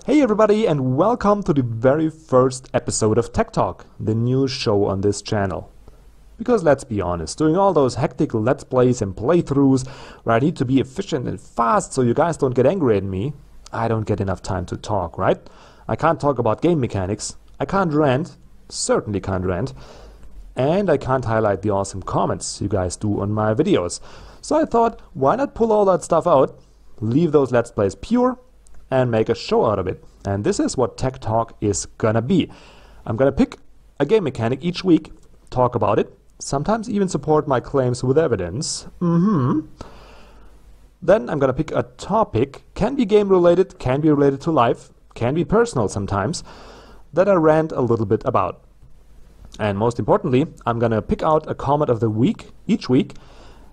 Hey everybody, and welcome to the very first episode of TechTalk, the new show on this channel. Because let's be honest, doing all those hectic Let's Plays and playthroughs where I need to be efficient and fast so you guys don't get angry at me, I don't get enough time to talk, right? I can't talk about game mechanics, I can't rant, certainly can't rant, and I can't highlight the awesome comments you guys do on my videos. So I thought, why not pull all that stuff out, leave those Let's Plays pure, and make a show out of it. And this is what Tech Talk is gonna be. I'm gonna pick a game mechanic each week, talk about it, sometimes even support my claims with evidence. Then I'm gonna pick a topic, can be game related, can be related to life, can be personal sometimes, that I rant a little bit about. And most importantly, I'm gonna pick out a comment of the week, each week,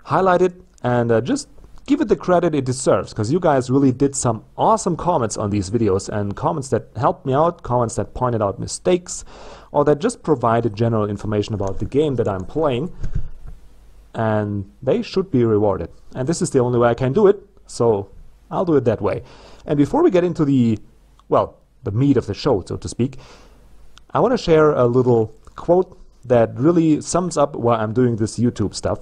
highlight it, and just give it the credit it deserves, because you guys really did some awesome comments on these videos, and comments that helped me out, comments that pointed out mistakes, or that just provided general information about the game that I'm playing, and they should be rewarded. And this is the only way I can do it, so I'll do it that way. And before we get into the meat of the show, so to speak, I want to share a little quote that really sums up why I'm doing this YouTube stuff.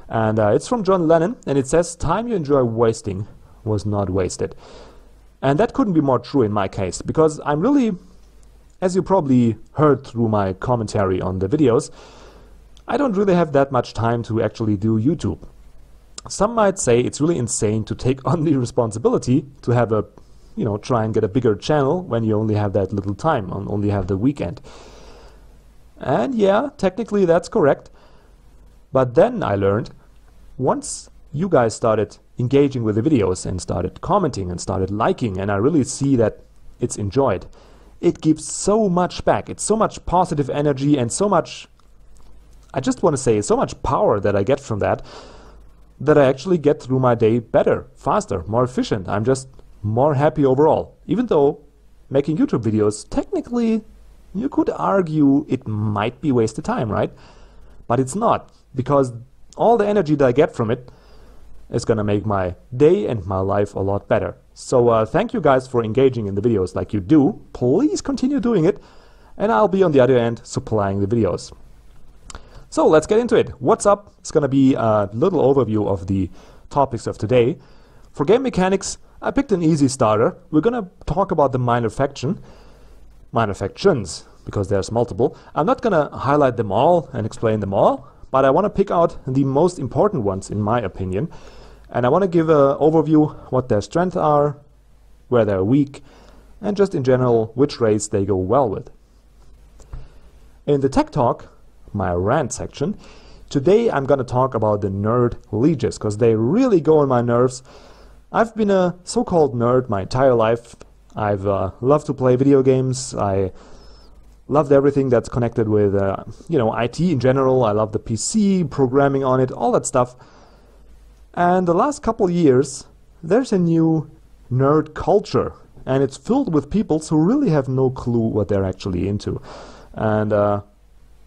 And it's from John Lennon, and it says, "Time you enjoy wasting was not wasted." And that couldn't be more true in my case, because I'm really, as you probably heard through my commentary on the videos, I don't really have that much time to actually do YouTube. Some might say it's really insane to take on the responsibility to have a, try and get a bigger channel when you only have that little time, only have the weekend. And yeah, technically that's correct. But then I learned, once you guys started engaging with the videos and started commenting and started liking, and I really see that it's enjoyed, it gives so much back. It's so much positive energy and so much, I just want to say, so much power that I get from that I actually get through my day better, faster, more efficient. I'm just more happy overall. Even though making YouTube videos, technically, you could argue it might be wasted time, right? But it's not, because all the energy that I get from it is gonna make my day and my life a lot better. So thank you guys for engaging in the videos like you do. Please continue doing it, and I'll be on the other end supplying the videos. So let's get into it. What's up? It's gonna be a little overview of the topics of today. For game mechanics, I picked an easy starter. We're gonna talk about the minor factions, because there's multiple. I'm not gonna highlight them all and explain them all, but I want to pick out the most important ones in my opinion, and I want to give an overview what their strengths are, where they're weak, and just in general which race they go well with. In the Tech Talk, my rant section, today I'm gonna talk about the nerd leeches, because they really go on my nerves. I've been a so-called nerd my entire life. I've loved to play video games. I loved everything that's connected with, IT in general. I love the PC, programming on it, all that stuff. And the last couple years, there's a new nerd culture, and it's filled with people who really have no clue what they're actually into. And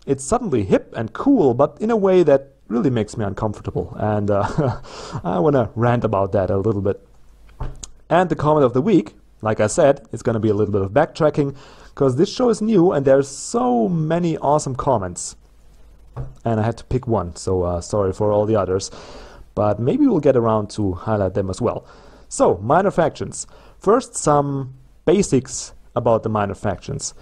it's suddenly hip and cool, but in a way that really makes me uncomfortable. And I want to rant about that a little bit. And the comment of the week, like I said, it's going to be a little bit of backtracking, because this show is new and there's so many awesome comments. And I had to pick one, so sorry for all the others. But maybe we'll get around to highlight them as well. So, minor factions. First, some basics about the minor factions.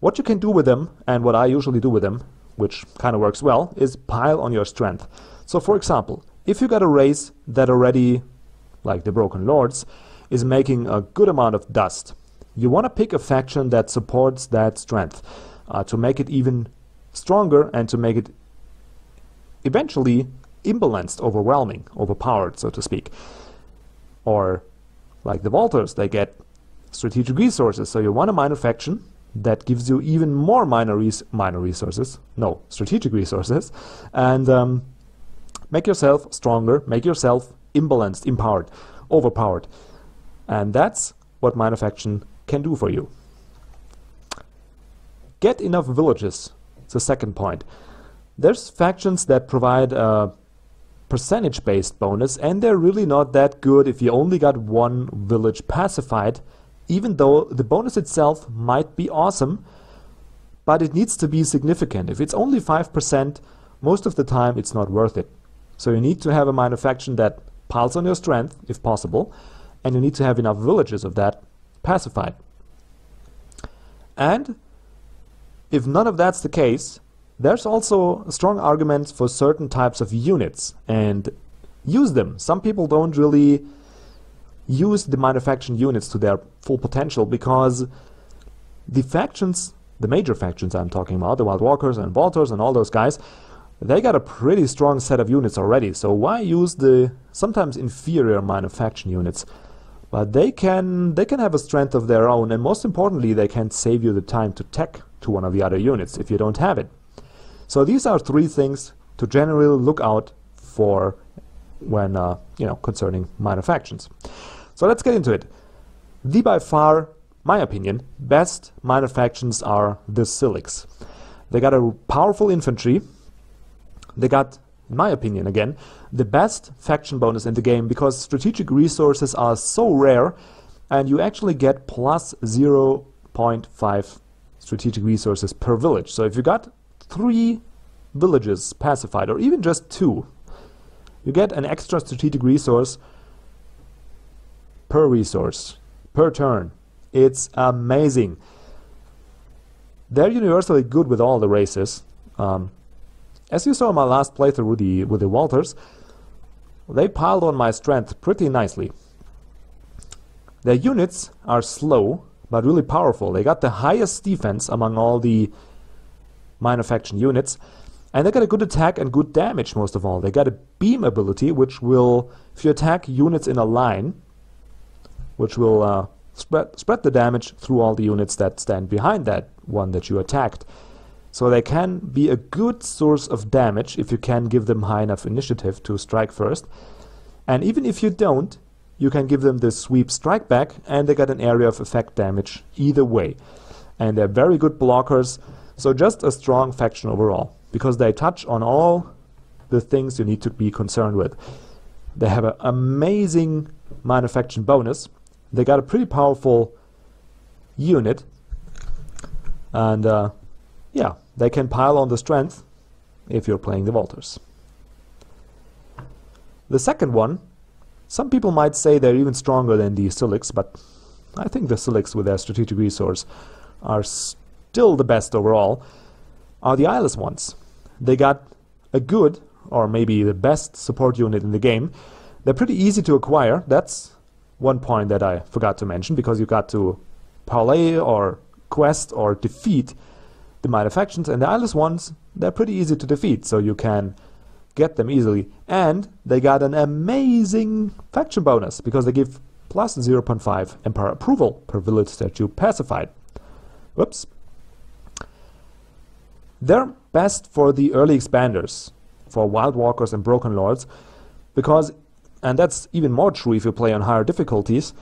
What you can do with them, and what I usually do with them, which kind of works well, is pile on your strength. So for example, if you got a race that already, like the Broken Lords, is making a good amount of dust, you want to pick a faction that supports that strength to make it even stronger and to make it eventually imbalanced, overwhelming, overpowered, so to speak. Or like the Walters, they get strategic resources, so you want a minor faction that gives you even more strategic resources, and make yourself stronger, make yourself imbalanced, empowered, overpowered. And that's what minor faction can do for you. Get enough villages. It's the second point. There's factions that provide a percentage-based bonus, and they're really not that good if you only got one village pacified even though the bonus itself might be awesome, but it needs to be significant. If it's only 5%, most of the time it's not worth it. So you need to have a minor faction that piles on your strength, if possible, and you need to have enough villages of that pacified. And if none of that's the case, there's also strong arguments for certain types of units, and use them. Some people don't really use the minor faction units to their full potential because the factions, the major factions I'm talking about, the Wild Walkers and Bolters and all those guys, they got a pretty strong set of units already. So why use the sometimes inferior minor faction units? But they can have a strength of their own, and most importantly, they can save you the time to tech to one of the other units if you don't have it. So these are 3 things to generally look out for when concerning minor factions. So let's get into it. The by far, my opinion, best minor factions are the Silix. They got a powerful infantry. They got, in my opinion again, the best faction bonus in the game because strategic resources are so rare and you actually get plus 0.5 strategic resources per village. So if you got 3 villages pacified, or even just 2, you get an extra strategic resource per turn. It's amazing. They're universally good with all the races. As you saw in my last playthrough with the Walters, they piled on my strength pretty nicely. Their units are slow, but really powerful. They got the highest defense among all the minor faction units, and they got a good attack and good damage most of all. They got a beam ability, which will, if you attack units in a line, which will spread the damage through all the units that stand behind that one that you attacked. So they can be a good source of damage if you can give them high enough initiative to strike first. And even if you don't, you can give them the sweep strike back, and they get an area of effect damage either way. And they're very good blockers, so just a strong faction overall, because they touch on all the things you need to be concerned with. They have an amazing minor faction bonus. They got a pretty powerful unit, and yeah, they can pile on the strength if you're playing the Walters. The second one, some people might say they're even stronger than the Silix, but I think the Silix with their strategic resource are still the best overall, are the Eyeless ones. They got a good, or maybe the best support unit in the game. They're pretty easy to acquire. That's one point that I forgot to mention, because you got to parlay or quest or defeat the minor factions, and the Eyeless ones, they're pretty easy to defeat, so you can get them easily. And they got an amazing faction bonus, because they give plus 0.5 Empire approval per village that you pacified. Whoops. They're best for the early expanders, for Wild Walkers and Broken Lords, because, and that's even more true if you play on higher difficulties,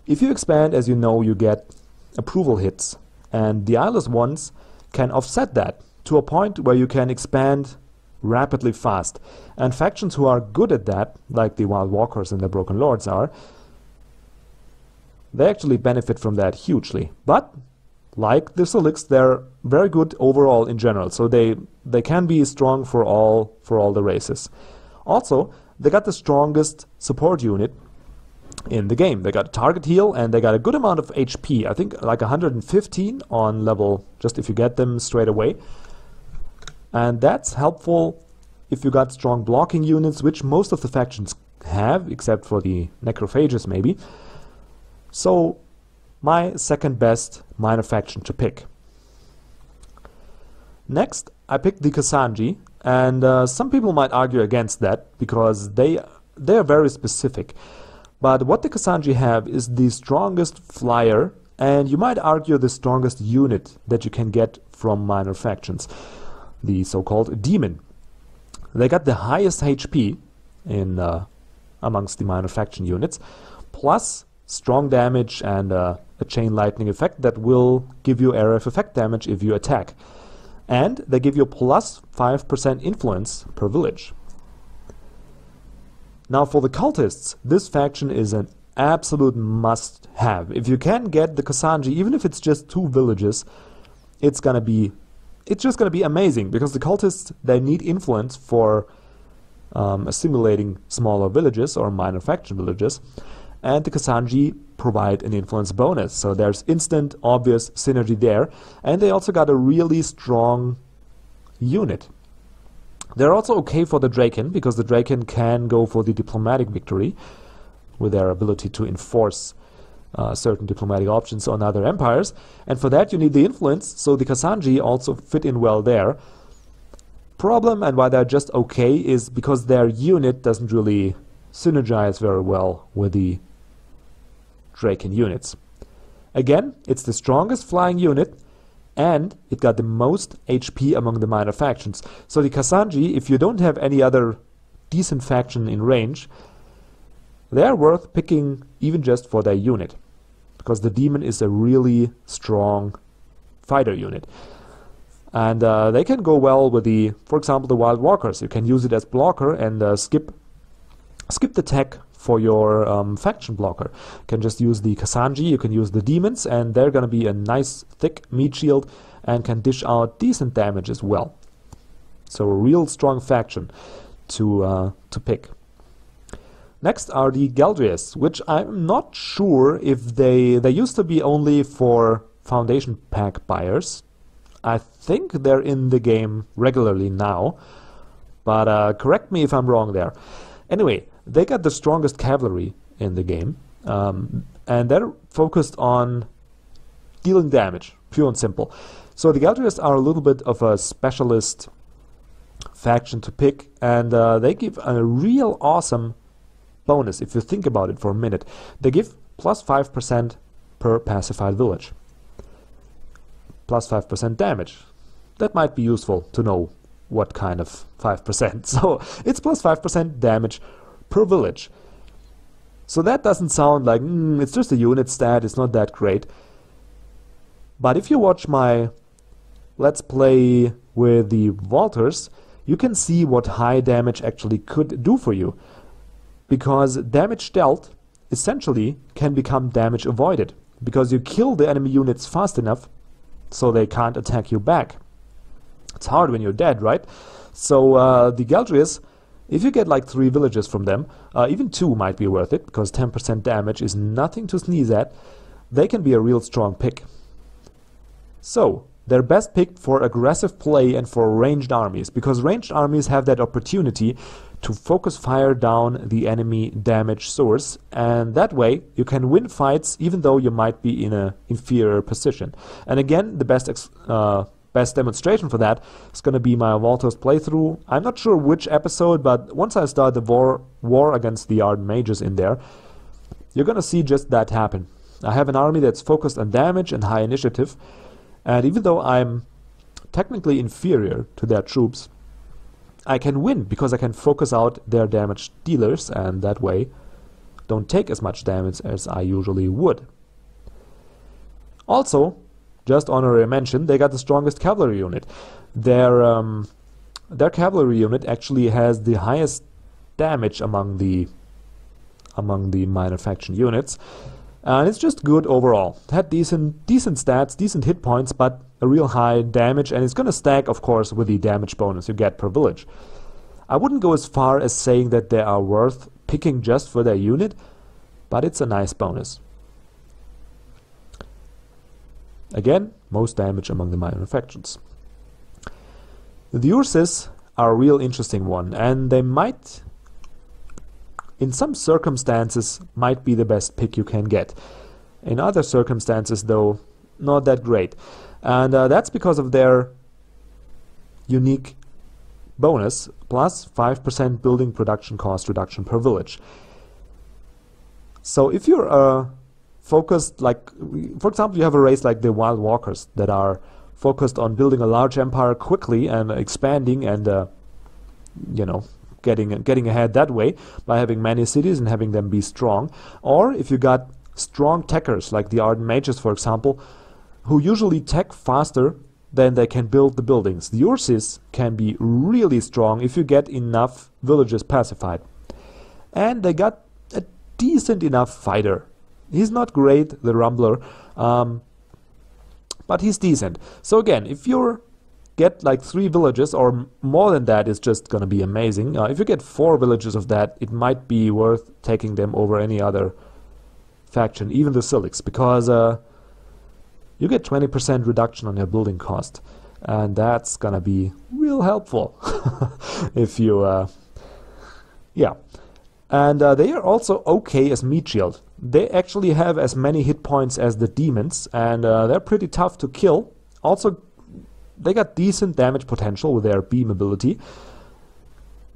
if you expand, as you know, you get approval hits, and the Eyeless ones can offset that to a point where you can expand rapidly fast. And factions who are good at that, like the Wild Walkers and the Broken Lords are, they actually benefit from that hugely. But like the Silix, they're very good overall in general, so they can be strong for all the races. Also, they got the strongest support unit in the game. They got a target heal, and they got a good amount of HP. I think like 115 on level, just if you get them straight away. And that's helpful if you got strong blocking units, which most of the factions have, except for the Necrophages maybe. So my second best minor faction to pick. Next, I picked the Cassandra, and some people might argue against that because they are very specific. But what the Cassandra have is the strongest flyer, and you might argue the strongest unit that you can get from minor factions, the so-called demon. They got the highest HP in amongst the minor faction units, plus strong damage and a chain lightning effect that will give you area of effect damage if you attack. And they give you plus 5% influence per village. Now for the cultists, this faction is an absolute must have. If you can get the Cassandra, even if it's just 2 villages, it's just gonna be amazing, because the cultists, they need influence for assimilating smaller villages or minor faction villages, and the Cassandra provide an influence bonus, so there's instant obvious synergy there. And they also got a really strong unit. They're also okay for the Draken, because the Draken can go for the diplomatic victory with their ability to enforce certain diplomatic options on other empires, and for that you need the influence, so the Cassandra also fit in well there. Problem, and why they're just okay, is because their unit doesn't really synergize very well with the Draken units. Again, it's the strongest flying unit, and it got the most HP among the minor factions. So the Cassandra, if you don't have any other decent faction in range, they're worth picking even just for their unit, because the Demon is a really strong fighter unit. And they can go well with for example, the Wild Walkers. You can use it as blocker and skip the tech for your faction blocker. You can just use the Cassandra, you can use the Demons, and they're going to be a nice thick meat shield and can dish out decent damage as well. So a real strong faction to pick. Next are the Galdrias, which I'm not sure if they used to be only for Foundation Pack buyers. I think they're in the game regularly now, but correct me if I'm wrong there. Anyway, they got the strongest cavalry in the game, and they're focused on dealing damage, pure and simple. So the Galdrias are a little bit of a specialist faction to pick, and they give a real awesome bonus if you think about it for a minute. They give plus 5% per pacified village, plus 5% damage. That might be useful to know what kind of 5%. So it's plus 5% damage per village. So that doesn't sound like it's just a unit stat, it's not that great. But if you watch my Let's Play with the Walters, you can see what high damage actually could do for you. Because damage dealt essentially can become damage avoided, because you kill the enemy units fast enough so they can't attack you back. It's hard when you're dead, right? So the Galdrias, if you get like 3 villages from them, even 2 might be worth it, because 10% damage is nothing to sneeze at. They can be a real strong pick. So they're best picked for aggressive play and for ranged armies, because ranged armies have that opportunity to focus fire down the enemy damage source, and that way you can win fights even though you might be in an inferior position. And again, the best demonstration for that is going to be my Walters playthrough. I'm not sure which episode, but once I start the war against the Arden Mages in there, you're going to see just that happen. I have an army that's focused on damage and high initiative, and even though I'm technically inferior to their troops, I can win because I can focus out their damage dealers, and that way don't take as much damage as I usually would. Also, just honorary mention, they got the strongest cavalry unit. Their cavalry unit actually has the highest damage among the minor faction units, and it's just good overall. It had decent stats, decent hit points, but a real high damage, and it's going to stack, of course, with the damage bonus you get per village. I wouldn't go as far as saying that they are worth picking just for their unit, but it's a nice bonus. Again, most damage among the minor factions. The Orses are a real interesting one, and they might, in some circumstances, might be the best pick you can get. In other circumstances, though, not that great. And that's because of their unique bonus, plus 5% building production cost reduction per village. So if you're focused, like, for example, you have a race like the Wild Walkers that are focused on building a large empire quickly and expanding and, you know, getting ahead that way by having many cities and having them be strong. Or if you got strong techers like the Arden Mages, for example, who usually tech faster than they can build the buildings. The Orses can be really strong if you get enough villages pacified. And they got a decent enough fighter. He's not great, the Rumbler, but he's decent. So again, if you get like 3 villages, or more than that, is just gonna be amazing. If you get 4 villages of that, it might be worth taking them over any other faction, even the Silix, because you get 20% reduction on your building cost, and that's gonna be real helpful if you yeah. And they are also okay as meat shield. They actually have as many hit points as the demons, and they're pretty tough to kill. Also, they got decent damage potential with their beam ability,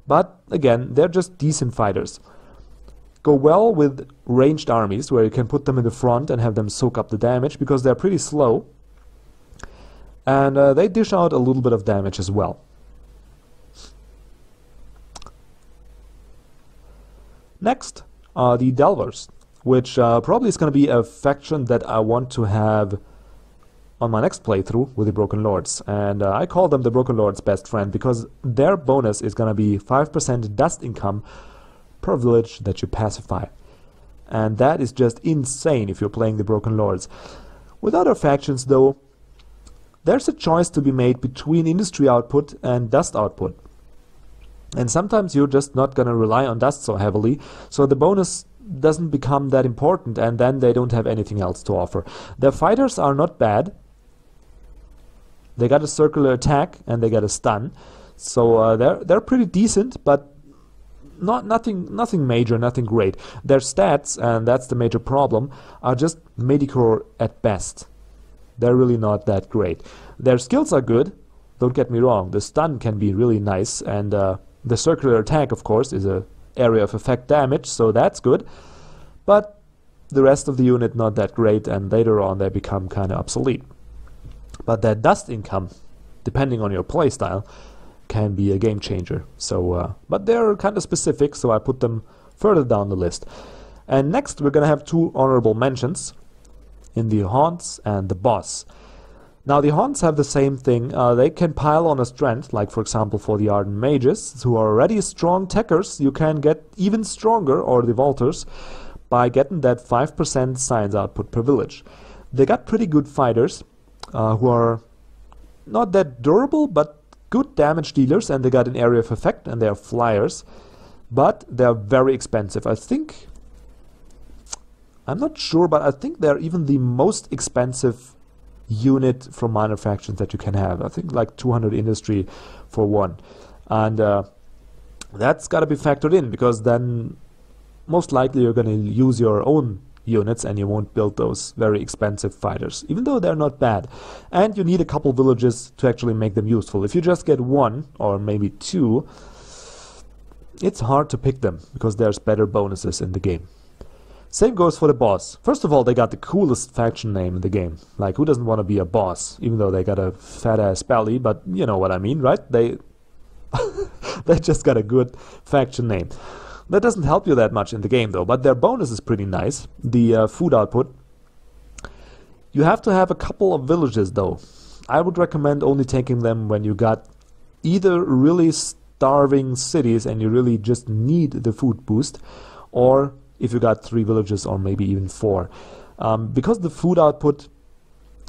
but again, they're just decent fighters. Go well with ranged armies, where you can put them in the front and have them soak up the damage, because they're pretty slow, and they dish out a little bit of damage as well. Next are the Devars, which probably is going to be a faction that I want to have on my next playthrough with the Broken Lords. And I call them the Broken Lords' best friend, because their bonus is going to be 5% dust income per village that you pacify. And that is just insane if you're playing the Broken Lords. With other factions, though, there's a choice to be made between industry output and dust output. And sometimes you're just not going to rely on dust so heavily, so the bonus doesn't become that important, and then they don't have anything else to offer. Their fighters are not bad. They got a circular attack and they got a stun, so they're pretty decent, but nothing major, nothing great. Their stats, and that's the major problem, are just mediocre at best. They're really not that great. Their skills are good, don't get me wrong. The stun can be really nice, and the circular attack, of course, is a area of effect damage, so that's good. But the rest of the unit not that great, and later on they become kind of obsolete. But that dust income, depending on your playstyle, can be a game changer. So, but they're kind of specific, so I put them further down the list. And next we're gonna have 2 honorable mentions in the Haunts and the Boss. Now the Haunts have the same thing. They can pile on a strength, like for example for the Ardent Mages, who are already strong techers. You can get even stronger, or the Vaulters, by getting that 5% science output per village. They got pretty good fighters, who are not that durable, but good damage dealers, and they got an area of effect, and they are flyers, but they're very expensive. I'm not sure, but I think they're even the most expensive unit from minor factions that you can have. I think like 200 industry for one, and that's got to be factored in, because then most likely you're going to use your own units and you won't build those very expensive fighters, even though they're not bad. And you need a couple villages to actually make them useful. If you just get 1 or maybe 2, it's hard to pick them, because there's better bonuses in the game. Same goes for the Boss. First of all, they got the coolest faction name in the game. Like, who doesn't want to be a boss, even though they got a fat ass belly, but you know what I mean, right? They they just got a good faction name. That doesn't help you that much in the game though, but their bonus is pretty nice. The food output. You have to have a couple of villages though. I would recommend only taking them when you got either really starving cities and you really just need the food boost, or if you got 3 villages or maybe even 4. Because the food output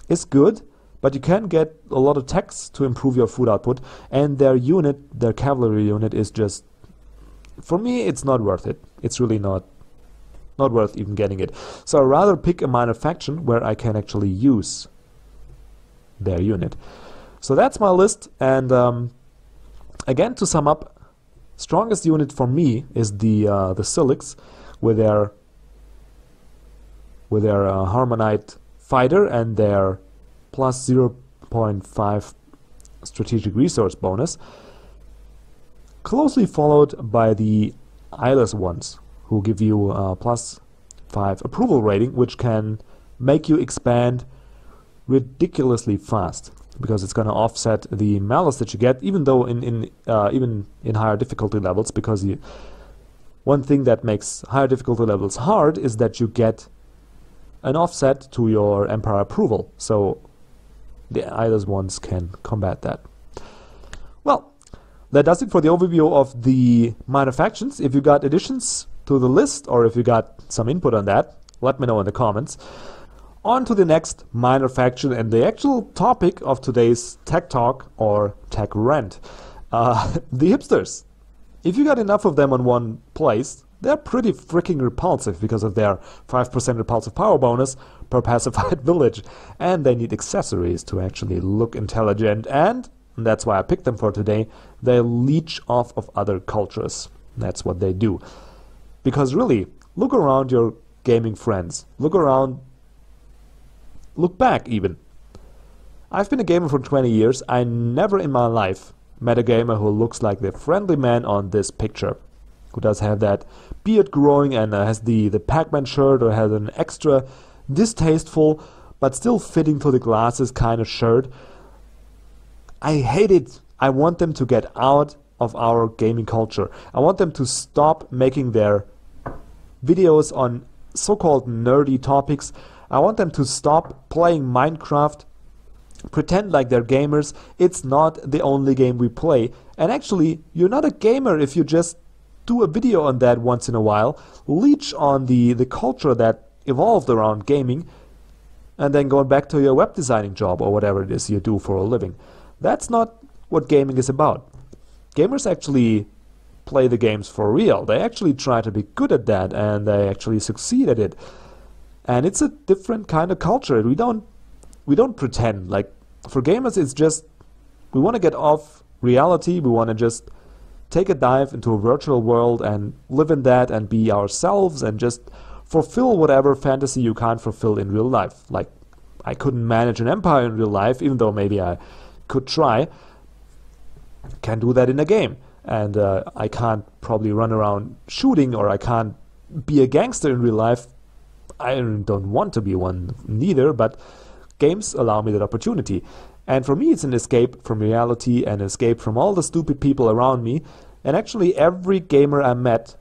is good, but you can get a lot of techs to improve your food output, and their unit, their cavalry unit, is just, for me, it's not worth it. It's really not worth even getting it. So I'd rather pick a minor faction where I can actually use their unit. So that's my list, and again, to sum up, strongest unit for me is the Silix, with their Harmonite fighter and their plus 0.5 strategic resource bonus, closely followed by the Eyeless ones, who give you plus 5 approval rating, which can make you expand ridiculously fast, because it's going to offset the malice that you get, even though even in higher difficulty levels, because one thing that makes higher difficulty levels hard is that you get an offset to your Empire approval, so the Eyeless ones can combat that. Well, that does it for the overview of the minor factions. If you got additions to the list, or if you got some input on that, let me know in the comments. On to the next minor faction and the actual topic of today's Tech Talk or Tech Rant. The hipsters. If you got enough of them on one place, they're pretty freaking repulsive because of their 5% repulsive power bonus per pacified village, and they need accessories to actually look intelligent, and that's why I picked them for today. They leech off of other cultures. That's what they do. Because really, look around your gaming friends. Look around. Look back even. I've been a gamer for 20 years. I never in my life met a gamer who looks like the friendly man on this picture. Who does have that beard growing and has the Pac-Man shirt, or has an extra distasteful but still fitting to the glasses kind of shirt. I hate it. I want them to get out of our gaming culture. I want them to stop making their videos on so-called nerdy topics. I want them to stop playing Minecraft, pretend like they're gamers. It's not the only game we play. And actually, you're not a gamer if you just do a video on that once in a while, leech on the culture that evolved around gaming, and then going back to your web designing job or whatever it is you do for a living. That's not what gaming is about. Gamers actually play the games for real. They actually try to be good at that, and they actually succeed at it. And it's a different kind of culture. We don't pretend. Like, for gamers, it's just, we want to get off reality. We want to just take a dive into a virtual world and live in that and be ourselves and just fulfill whatever fantasy you can't fulfill in real life. Like, I couldn't manage an empire in real life, even though maybe I could try. Can't do that in a game. And I can't probably run around shooting, or I can't be a gangster in real life. I don't want to be one neither, but games allow me that opportunity. And for me, it's an escape from reality, an escape from all the stupid people around me. And actually, every gamer I met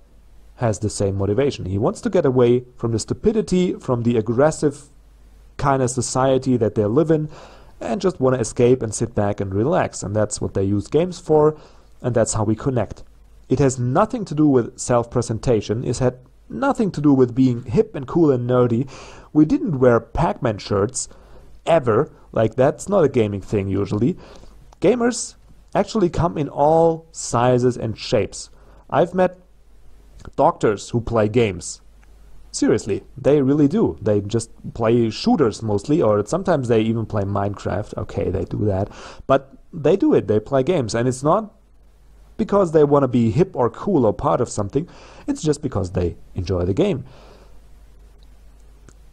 has the same motivation. He wants to get away from the stupidity, from the aggressive kind of society that they live in, and just want to escape and sit back and relax. And that's what they use games for, and that's how we connect. It has nothing to do with self-presentation. It had nothing to do with being hip and cool and nerdy. We didn't wear Pac-Man shirts ever. Like, that's not a gaming thing usually. Gamers actually come in all sizes and shapes. I've met doctors who play games. Seriously, they really do. They just play shooters mostly, or sometimes they even play Minecraft. Okay, they do that. But they do it. They play games. And it's not because they want to be hip or cool or part of something. It's just because they enjoy the game.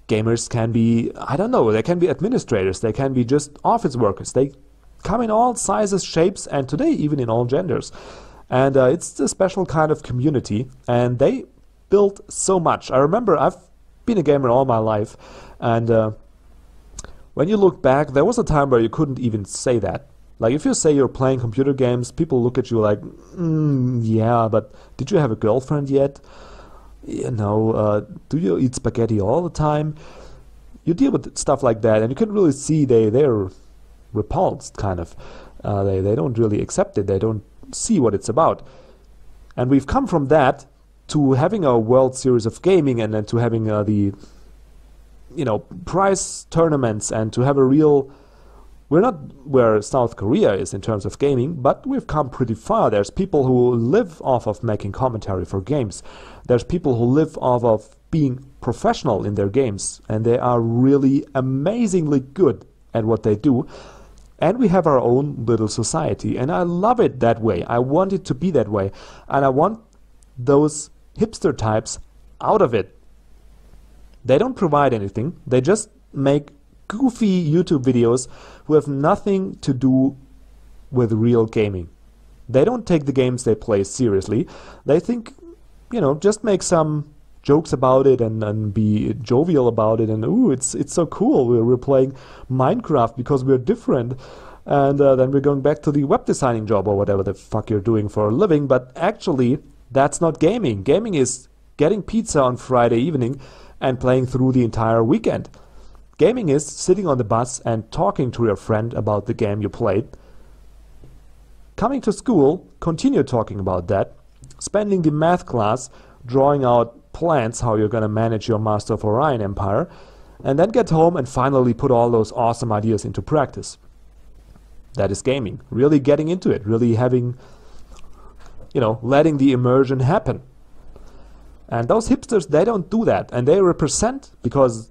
Gamers can be, I don't know, they can be administrators. They can be just office workers. They come in all sizes, shapes, and today even in all genders. And it's a special kind of community. And they built so much. I remember I've been a gamer all my life, and when you look back, there was a time where you couldn't even say that. Like, if you say you're playing computer games, people look at you like, yeah, but did you have a girlfriend yet? You know, do you eat spaghetti all the time? You deal with stuff like that, and you can really see they're repulsed, kind of. They don't really accept it. They don't see what it's about. And we've come from that to having a World Series of Gaming, and then to having the prize tournaments, and to have a real... We're not where South Korea is in terms of gaming, but we've come pretty far. There's people who live off of making commentary for games. There's people who live off of being professional in their games, and they are really amazingly good at what they do. And we have our own little society, and I love it that way. I want it to be that way, and I want those hipster types out of it. They don't provide anything. They just make goofy YouTube videos who have nothing to do with real gaming. They don't take the games they play seriously. They think, just make some jokes about it and be jovial about it, and ooh, it's so cool. We're playing Minecraft because we're different, and then we're going back to the web designing job or whatever the fuck you're doing for a living. But actually, that's not gaming. Gaming is getting pizza on Friday evening and playing through the entire weekend. Gaming is sitting on the bus and talking to your friend about the game you played, coming to school, continue talking about that, spending the math class drawing out plans how you're going to manage your Master of Orion empire, and then get home and finally put all those awesome ideas into practice. That is gaming. Really getting into it. Really having, letting the immersion happen. And those hipsters, they don't do that. And they represent, because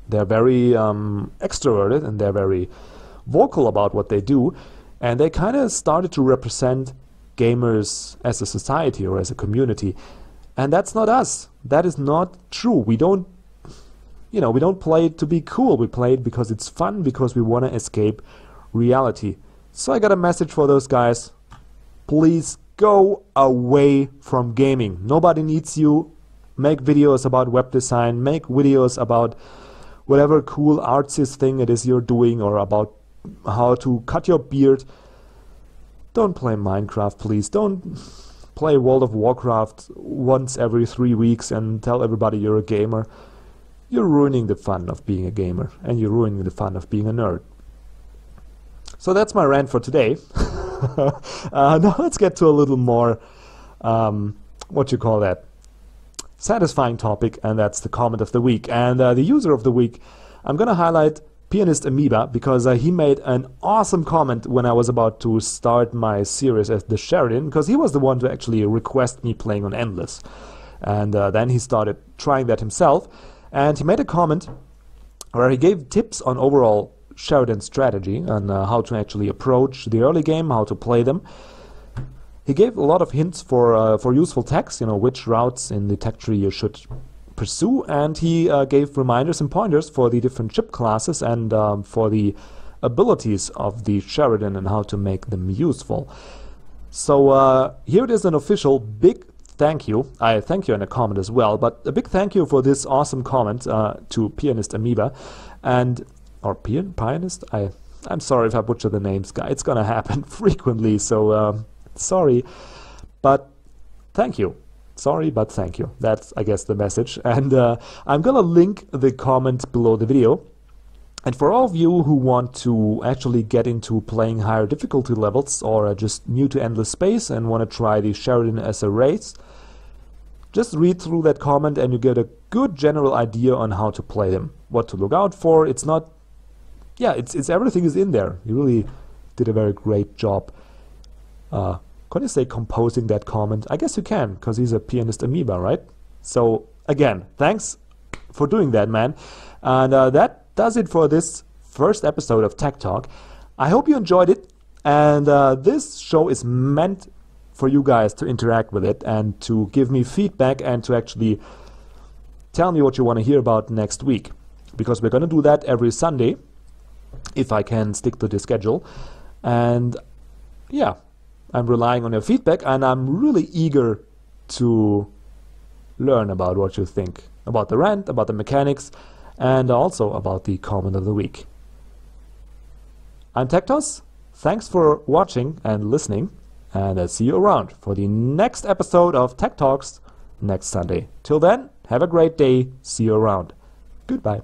they're very extroverted and they're very vocal about what they do, and they kind of started to represent gamers as a society or as a community. And that's not us. That is not true. We don't play it to be cool. We play it because it's fun, because we want to escape reality. So I got a message for those guys. Please go away from gaming. Nobody needs you. Make videos about web design. Make videos about whatever cool artsy thing it is you're doing, or about how to cut your beard. Don't play Minecraft, please. Don't play World of Warcraft once every 3 weeks and tell everybody you're a gamer. You're ruining the fun of being a gamer, and you're ruining the fun of being a nerd. So that's my rant for today. Now let's get to a little more, satisfying topic, and that's the comment of the week. And the user of the week, I'm going to highlight pianistamoeba, because he made an awesome comment when I was about to start my series as the Sheredyn, because he was the one to actually request me playing on Eyeless. And then he started trying that himself, and he made a comment where he gave tips on overall Sheredyn strategy and how to actually approach the early game, how to play them. He gave a lot of hints for useful techs, which routes in the tech tree you should pursue, and he gave reminders and pointers for the different chip classes and for the abilities of the Sheredyn and how to make them useful. So here it is, an official big thank you. I thank you in a comment as well, but a big thank you for this awesome comment to pianistamoeba, or pianist. I'm sorry if I butcher the names, guys. It's gonna happen frequently, so sorry, but thank you. Sorry, but thank you. That's, I guess, the message. And I'm gonna link the comment below the video. And for all of you who want to actually get into playing higher difficulty levels, or are just new to Endless Space and want to try the Sheredyn as a race, just read through that comment and you get a good general idea on how to play them, what to look out for. It's not, it's everything is in there. You really did a very great job. Can you say composing that comment? I guess you can, because he's a pianistamoeba, right? So again, thanks for doing that, man. And that does it for this first episode of Tech Talk. I hope you enjoyed it, and this show is meant for you guys to interact with it and to give me feedback and to actually tell me what you want to hear about next week, because we're going to do that every Sunday if I can stick to the schedule. And yeah, I'm relying on your feedback, and I'm really eager to learn about what you think about the rant, about the mechanics, and also about the comment of the week. I'm TecToss. Thanks for watching and listening, and I'll see you around for the next episode of Tech Talks next Sunday. Till then, have a great day. See you around. Goodbye.